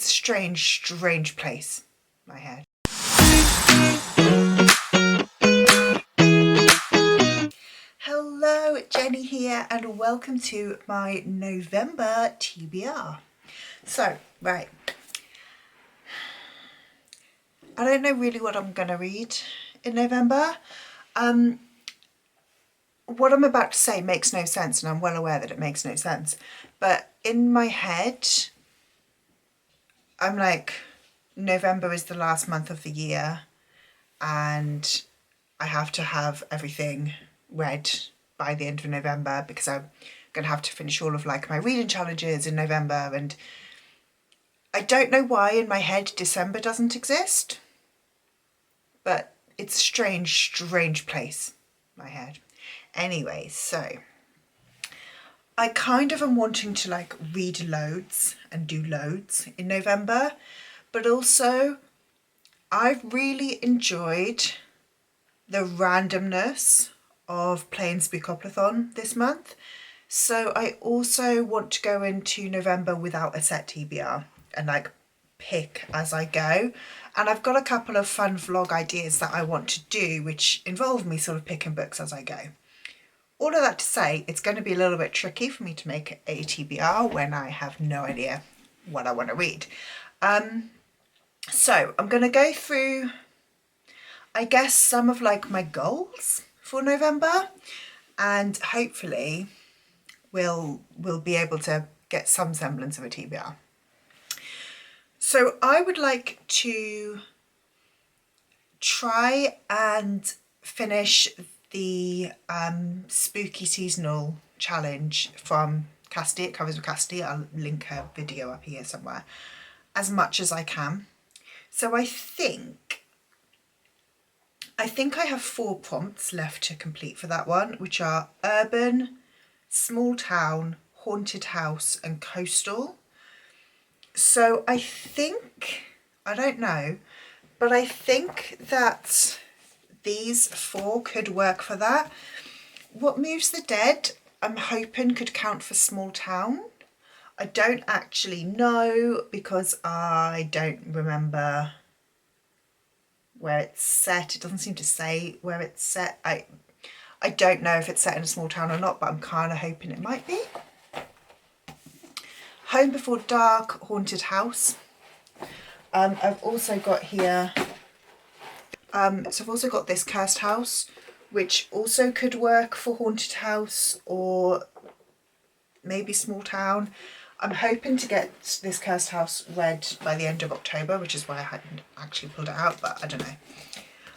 it's a strange place, my head. Hello, Jenny here, and welcome to my November TBR. So, right, I don't know really what I'm going to read in November. What I'm about to say makes no sense, and I'm well aware that it makes no sense. But in my head, I'm like, November is the last month of the year, and I have to have everything read by the end of November because I'm going to have to finish all of like my reading challenges in November. And I don't know why in my head December doesn't exist, but it's a strange place, my head. Anyway, so I kind of am wanting to like read loads and do loads in November, but also I've really enjoyed the randomness of playing Speakoplathon this month. So I also want to go into November without a set TBR and like pick as I go. And I've got a couple of fun vlog ideas that I want to do which involve me sort of picking books as I go. All of that to say, it's going to be a little bit tricky for me to make a TBR when I have no idea what I want to read. So I'm going to go through, I guess, some of like my goals for November, and hopefully we'll be able to get some semblance of a TBR. So I would like to try and finish the spooky seasonal challenge from Casty. It covers with Casty. I'll link her video up here somewhere, as much as I can. So I think I have 4 prompts left to complete for that one, which are urban, small town, haunted house and coastal. So I think, I don't know, but I think that these 4 could work for that. What Moves the Dead, I'm hoping could count for small town. I don't actually know because I don't remember where it's set. It doesn't seem to say where it's set. I don't know if it's set in a small town or not, but I'm kind of hoping it might be. Home Before Dark, haunted house. I've also got here, so I've also got this cursed house, which also could work for haunted house or maybe small town. I'm hoping to get this cursed house read by the end of October, which is why I hadn't actually pulled it out, but I don't know.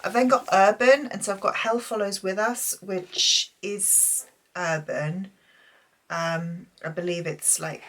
I've then got urban, and so I've got Hell Follows With Us, which is urban. I believe it's like,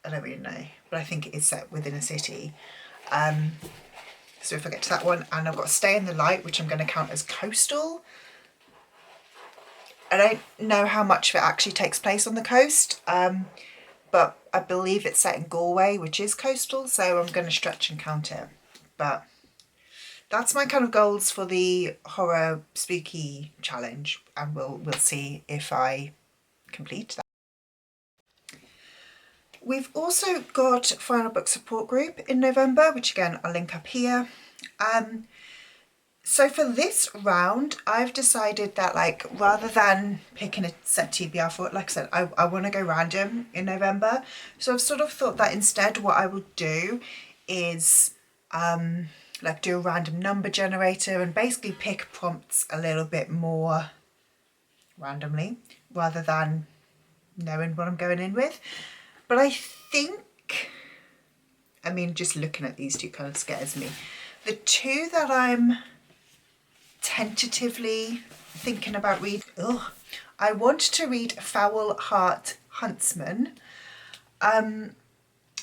I don't really know, but I think it is set within a city. So if I get to that one, and I've got Stay in the Light, which I'm going to count as coastal. I don't know how much of it actually takes place on the coast, but I believe it's set in Galway, which is coastal, so I'm going to stretch and count it. But that's my kind of goals for the horror spooky challenge, and we'll see if I complete that. We've also got Final Book Support Group in November, which again I'll link up here. So for this round, I've decided that like rather than picking a set TBR for it, like I said, I want to go random in November. So I've sort of thought that instead what I will do is like do a random number generator and basically pick prompts a little bit more randomly rather than knowing what I'm going in with. But I think, I mean, just looking at these two kind of scares me. The 2 that I'm tentatively thinking about reading, I want to read Foul Heart Huntsman.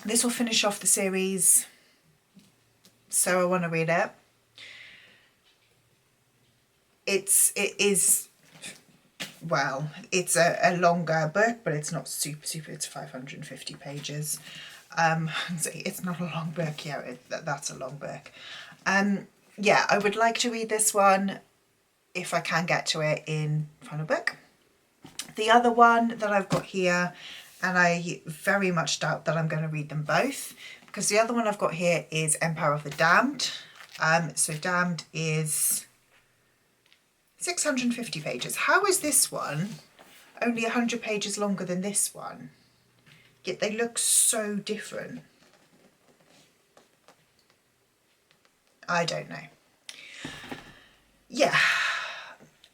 This will finish off the series, so I want to read it. It is, well, it's a longer book, but it's not super, it's 550 pages. So it's not a long book, yeah, that's a long book. Yeah, I would like to read this one if I can get to it in Final Book. The other one that I've got here, and I very much doubt that I'm going to read them both because the other one I've got here is Empire of the Damned. So Damned is 650 pages. How is this one only 100 pages longer than this one? Yet they look so different. I don't know. Yeah,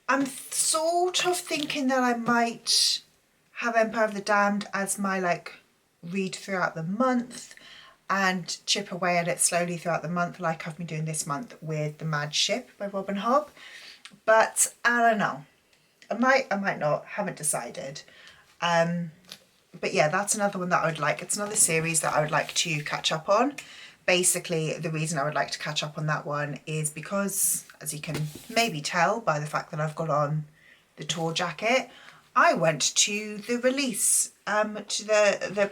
I'm sort of thinking that I might have Empire of the Damned as my like read throughout the month and chip away at it slowly throughout the month, like I've been doing this month with The Mad Ship by Robin Hobb. But I don't know. I might not, haven't decided. But yeah, that's another one that I would like. It's another series that I would like to catch up on. Basically, the reason I would like to catch up on that one is because, as you can maybe tell by the fact that I've got on the tour jacket, I went to the release, to the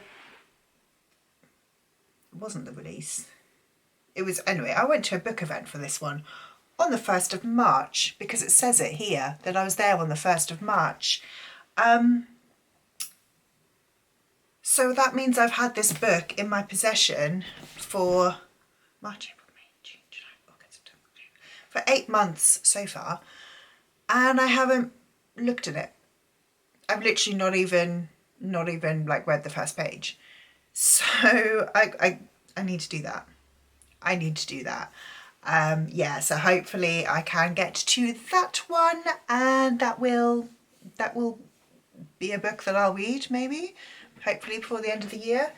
it wasn't the release. It was, anyway, I went to a book event for this one on the 1st of March, because it says it here that I was there on the 1st of March. So that means I've had this book in my possession for March, April, May, June, July, August, September, for 8 months so far, and I haven't looked at it. I've literally not even like read the first page. So I need to do that. I need to do that. Yeah, so hopefully I can get to that one, and that will be a book that I'll read, maybe, hopefully before the end of the year.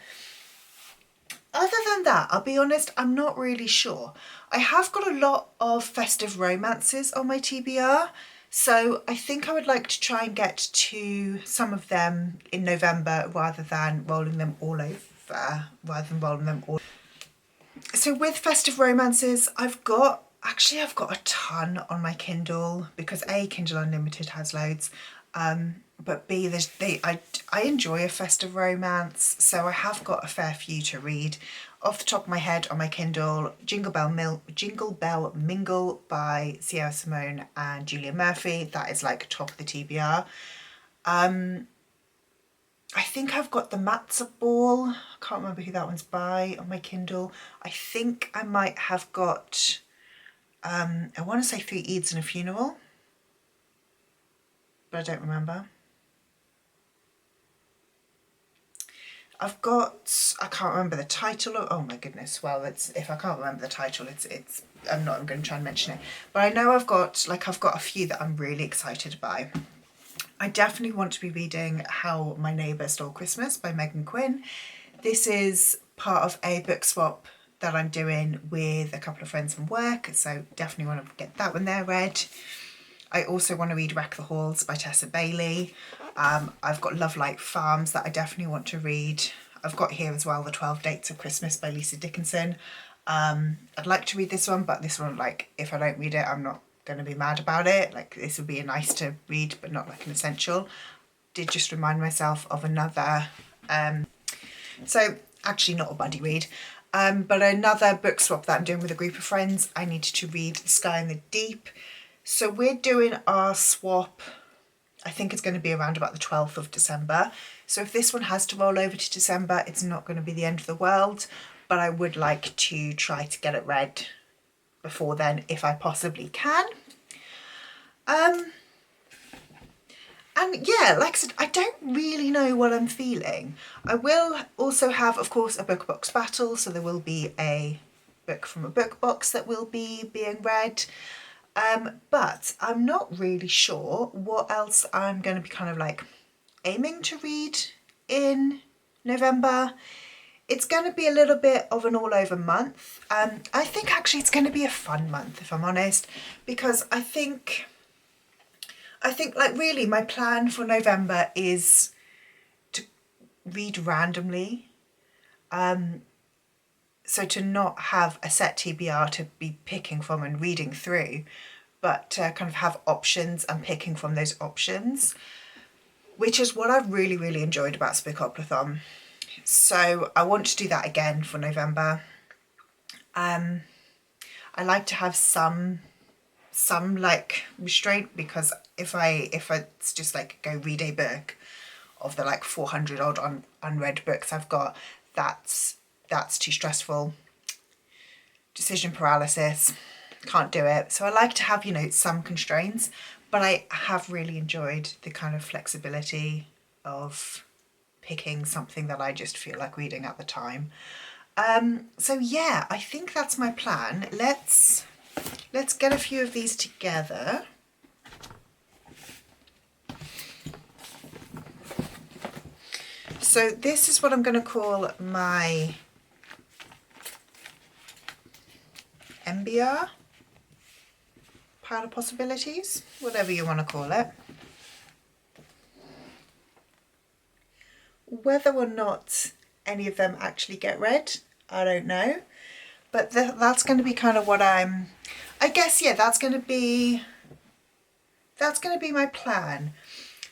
Other than that, I'll be honest, I'm not really sure. I have got a lot of festive romances on my TBR, so I think I would like to try and get to some of them in November rather than rolling them all over. So with festive romances, I've got a ton on my Kindle, because A, Kindle Unlimited has loads, but B, I enjoy a festive romance, so I have got a fair few to read. Off the top of my head on my Kindle, Jingle Bell Mingle by Sierra Simone and Julia Murphy. That is like top of the TBR. I think I've got The Matzo Ball. I can't remember who that one's by on my Kindle. I think I might have got, I want to say 3 Eids and a Funeral, but I don't remember. I've got, I can't remember the title of, oh my goodness, well, if I can't remember the title, I'm going to try and mention it. But I know I've got a few that I'm really excited by. I definitely want to be reading How My Neighbour Stole Christmas by Megan Quinn. This is part of a book swap that I'm doing with a couple of friends from work, so definitely want to get that one there read. I also want to read Wreck the Halls by Tessa Bailey. I've got Love Like Farms that I definitely want to read. I've got here as well The 12 Dates of Christmas by Lisa Dickinson. I'd like to read this one, but this one, like, if I don't read it, I'm not going to be mad about it. Like, this would be a nice to read, but not like an essential. Did just remind myself of another, so actually not a buddy read, but another book swap that I'm doing with a group of friends. I needed to read The Sky and the Deep. So we're doing our swap, I think it's going to be around about the 12th of December. So if this one has to roll over to December, it's not going to be the end of the world, but I would like to try to get it read before then if I possibly can. And yeah, like I said, I don't really know what I'm feeling. I will also have, of course, a book box battle, so there will be a book from a book box that will be being read. But I'm not really sure what else I'm going to be kind of like aiming to read in November. It's going to be a little bit of an all over month. I think actually it's going to be a fun month, if I'm honest, because I think like really my plan for November is to read randomly. So to not have a set TBR to be picking from and reading through, but to kind of have options and picking from those options, which is what I've really, really enjoyed about Spookoperathon. So I want to do that again for November. I like to have some like restraint, because if it's just like go read a book of the like 400 odd unread books I've got, that's that's too stressful. Decision paralysis, can't do it. So I like to have, you know, some constraints, but I have really enjoyed the kind of flexibility of picking something that I just feel like reading at the time. So yeah, I think that's my plan. Let's get a few of these together. So this is what I'm going to call my TBR, pile of possibilities, whatever you want to call it. Whether or not any of them actually get read, I don't know, but that's going to be kind of what I guess, yeah, that's going to be my plan.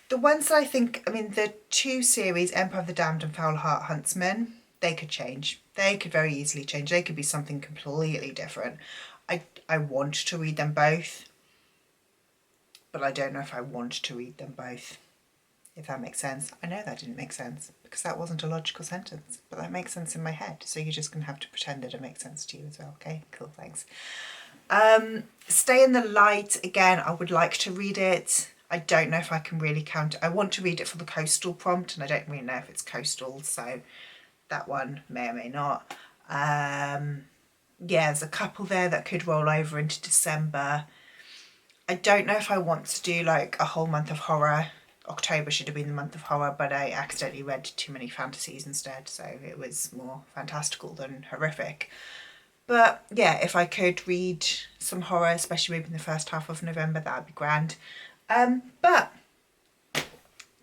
The ones that I think, I mean, the 2 series, Empire of the Damned and Foul Heart Huntsman, they could change. They could very easily change. They could be something completely different. I want to read them both, but I don't know if I want to read them both, if that makes sense. I know that didn't make sense because that wasn't a logical sentence, but that makes sense in my head. So you're just going to have to pretend that it makes sense to you as well. Okay, cool, thanks. Stay in the Light, again, I would like to read it. I don't know if I can really count. I want to read it for the coastal prompt, and I don't really know if it's coastal, so that one may or may not. Yeah, there's a couple there that could roll over into December. I don't know if I want to do like a whole month of horror. October should have been the month of horror, but I accidentally read too many fantasies instead, so it was more fantastical than horrific. But yeah, if I could read some horror, especially maybe in the first half of November, that would be grand. But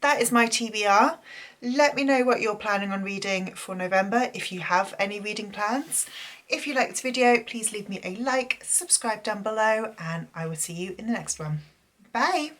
that is my TBR. Let me know what you're planning on reading for November, if you have any reading plans. If you like this video, please leave me a like, subscribe down below, and I will see you in the next one. Bye!